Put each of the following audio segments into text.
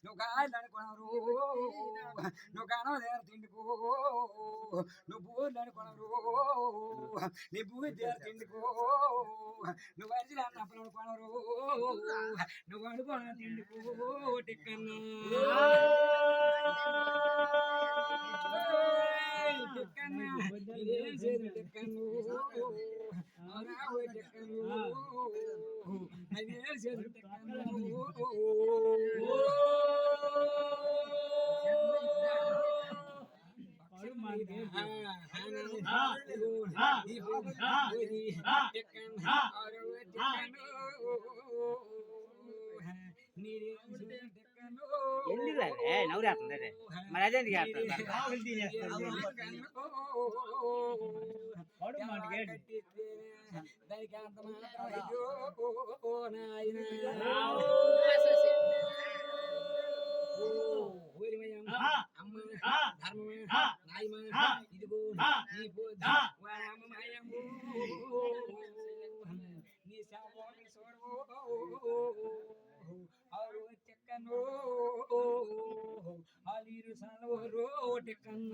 నువ్వు కాయలనుకున్నారు నువ్వు కానో తిండుకో నువ్వు బూర్లు అనుకున్నారు నీ భూమి దేరు తిండుకో నువ్వు అరిచి అన్నప్పుడు అనుకున్నారు నువ్వు అనుకోన తిండుకో టిక్కన్నా టిక్కన్నా ఇదేం చేదు టిక్కన్ను టిక్కన్ను అదేం చేదు టిక్కన్ను నవ్వురేస్తుంది మరి అదే దానికి అంత మాత్రం అమ్మ ధర్మమా నాయమా ఇదిగో నీ పోమయము నీ శామోని సోడవు ఆరు చెక్కను ఆలీరు సనవరు టెక్కన్న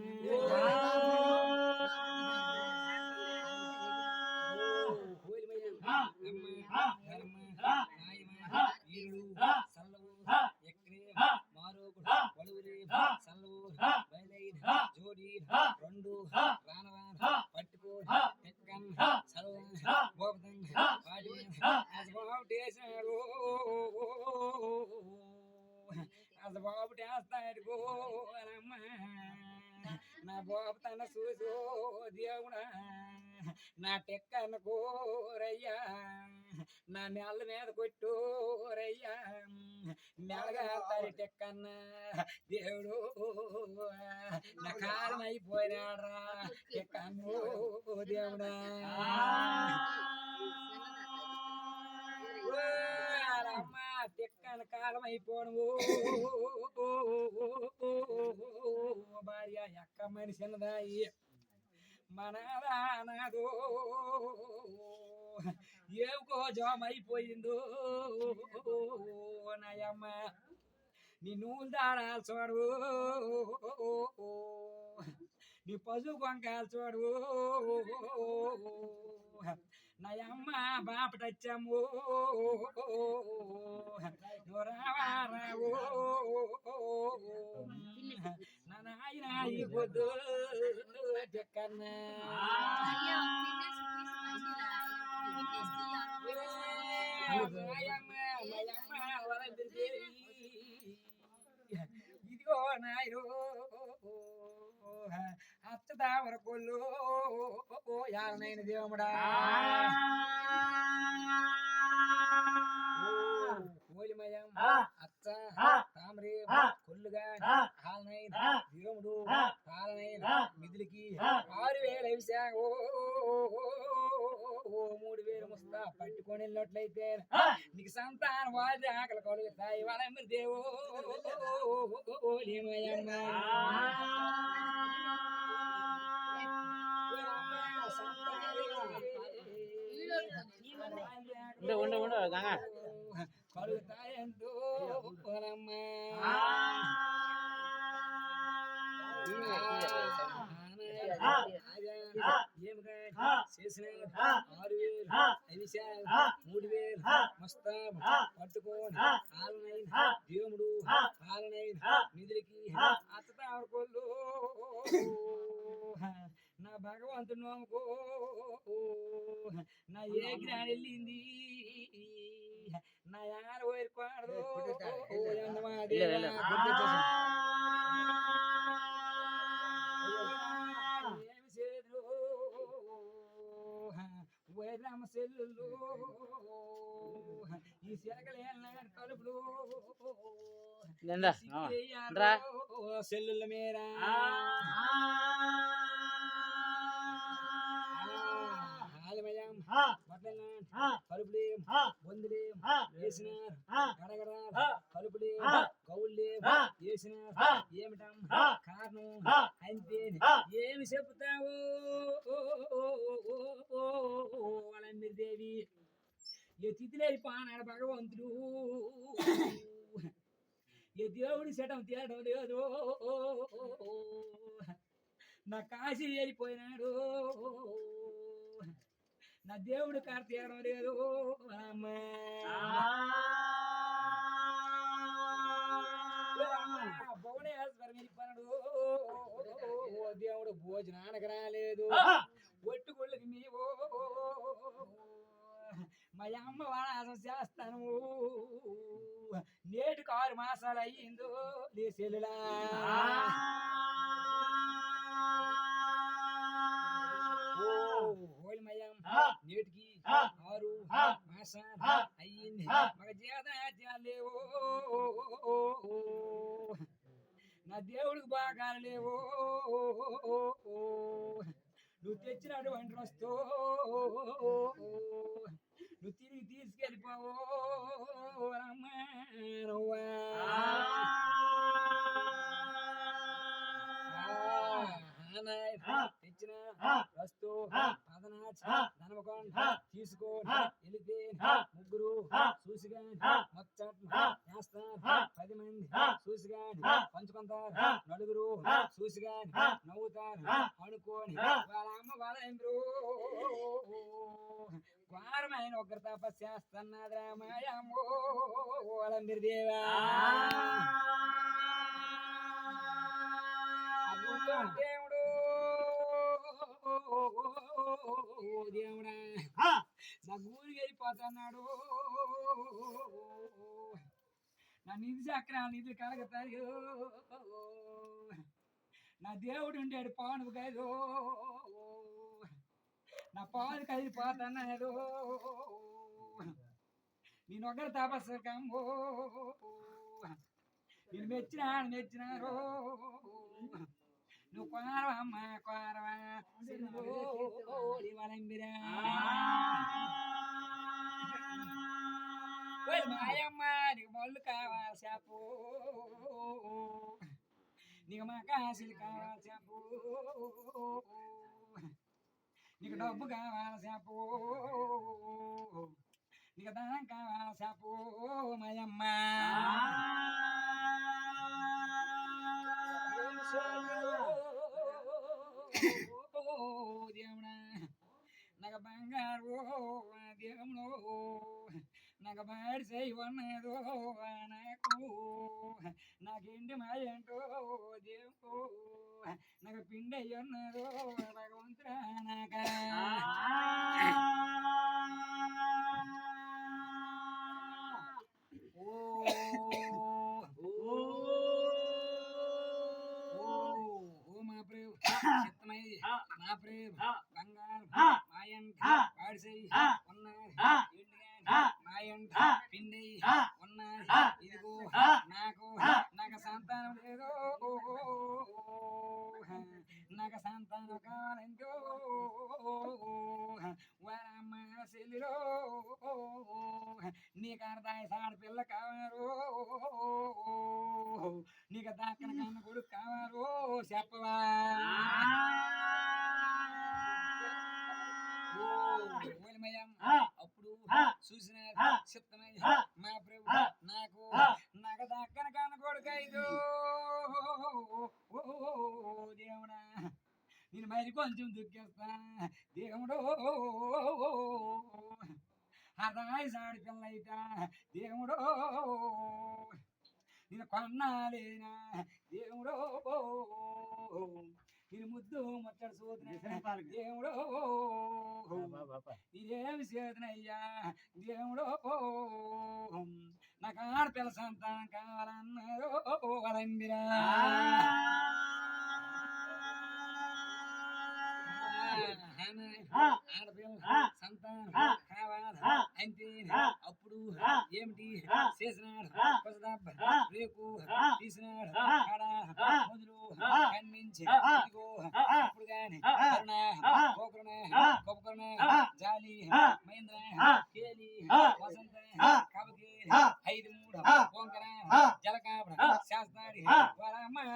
జోడి రెండు రానవాన పట్టుకో అది బాబు టేస్తాడు గోరమ్మ నా బాబు తన చూసో దేవుడా నా టెక్కన్న కోరయ్యా నా నెల మీద కొట్టోరయ్యా నెలగా తరి టెక్కన్న దేవుడు నా కాలం అయిపోయినాడ్రా టెక్కన్నో దేవుడా అమ్మ టెక్కన కాలం అయిపోను భార్య ఎక్క మనిషి అన్నదాయి మనదానదో ఏవుకో జమైపోయిందో నాయమ్మ నీ నూలు దారాలు చూడు నీ పశు కొంకాలు చూడు నాయమ్మ బాపటచ్చాము నువ్వు రావారావు నా నాయన ఈ పొద్దు చెక్కన్నా ఇదిగో నాయరు అచ్చదామర కొల్లు యానైన దేవుడా మూలిమయం అచ్చ తామరే కొల్లుగా హాలనైన దేవుడు హాలనైన మిదిలికి 6000 అవిశాగో 3000 ముస్తా పట్టుకొని వెళ్ళినట్లయితే నీకు సంతానం వాళ్ళ ఆకలి కలుగుతాయి వాళ్ళ మీరు దేవో ఉండ గంగా కలుగుతాయంటూ చేసిన 6000 3000 మస్తా పట్టుకోని హాలనైన దేవుడు హాలనైన నిధులకి అత్తతావరకోళ్ళు నా భగవంతుడు నమ్ముకో నా ఏ జ్ఞాని వెళ్ళింది నా యాన పోయికూడదు ఏమి చేదు వైరామ సెల్లు ఈ శరకలు కలుపులు సెల్లుల మేర ఓలిమయం వడ్లెల్లాం కలుపులేం బొందులేం వేసినారు గడగడ కలుపులేం కౌళ్ళేం వేసినారు ఏమిటం కారణం అంతే ఏమి చెప్తావు వాళ్ళందరిదేవి ఏ తిథిలేని పానాడు భగవంతుడు ఏ దేవుడి శటం తేయడం లేదు నా కాశీ వెళ్ళిపోయినాడు నా దేవుడు కారు తీయడం లేదు భువనేశ్వరం వెళ్ళిపోయినాడు దేవుడు భోజనానికి రాలేదు ఒట్టుగుళ్ళకి నీవు మా అమ్మ వాడాసం చేస్తాను నేటికి 6 మాసాలు అయ్యిందో నీ సెల్లులా నేటికి 6 మాసాలు అయ్యింది మగ జీవితం లేవు నా దేవుడికి బాగా లేవు నువ్వు తెచ్చినటువంటి వస్తూ నువ్వు తిరిగి తీసుకెళ్ళిపోవు తెచ్చిన వస్తూ ధనమకొండ తీసుకోని వెళితే ముగ్గురు చూసిగాని చేస్తారు 10 మంది చూసిగాని పంచుకుంటారు నలుగురు చూసిగాని నవ్వుతారు అనుకోని వాళ్ళ అమ్మ వాళ్ళ ఎందరూ ఘోరమైన ఒకరి తపస్సు చేస్తున్నది రామాయమ్మో వాళ్ళందరి దేవా దేవుడు దేవుడా నా ఊరికి వెళ్ళిపోతున్నాడు నా నిధి చక్రాలు నిధులు కలగతాయో నా దేవుడు ఉండేడు పాను కాదు నా పాలు కదిలిపోతున్నాడు నేను ఒకరి తపస్సు కమ్మో నేను మెచ్చినారు నువ్వు కోరవమ్మ కోరవా వాళ్ళంబిరా మాయమ్మ నీకు మొళ్ళు కావాలి చేపు నీకు మా కాసులు కావాలి చేపు నీకు డబ్బు కావాలి చేపు నీకు ధనం కావాలి చేపు మాయమ్మ దేవుడా నాకు బంగారు దేవుడు నాకు బాడి చేయన్నదో నాకు నాకేంటి మాయంటో దేవుడు నాకు పిండి అయ్యన్నదో భగవంతుడా నాక నా ప్రేమ బంగారు మాయంట పాడిసై ఉన్నది మాయంట పిండి ఉన్నది ఇదిగో నాకు సంతానం లేదు నాకు సంతానం కావాలంటో వారమ్మ చెల్లిలో నీకు అర్థాయి సాడి పిల్ల కావారు నీకు దాక్కన కన్న కొడుకు కావారు చెప్పవా అప్పుడు చూసిన చిత్తమై మా ప్రభు నాకు దక్కన కన్న కొడుకు ఐదు దేవుడా నేను మరి కొంచెం దుఃఖిస్తా దేవుడు అదాయి సాడి పిల్ల అయిత దేవుడు నేను కొన్నాలేనా దేవుడు నేను ముద్దు ముచ్చట చూద్దా దేవుడు నేనేమి చేతనయ్యా దేవుడు నాకు ఆడపిల్ల సంతానం కావాలన్నారు వాళ్ళందిరా ఆడపిల్ల సంతానం కావాలి అంతే అప్పుడు ఏమిటి చేసినాడు కొసదబ్బ రేపు తీసినాడు కాడ మొదలు కన్నించి ఇదిగో అప్పుడు గాని కరుణ పోకరుణ కొపకరుణ జాలి మహేంద్ర కేలి వసంత కబకి 5 3 ఓంకర జలకాబడ శాస్త్రాడి వరమాయ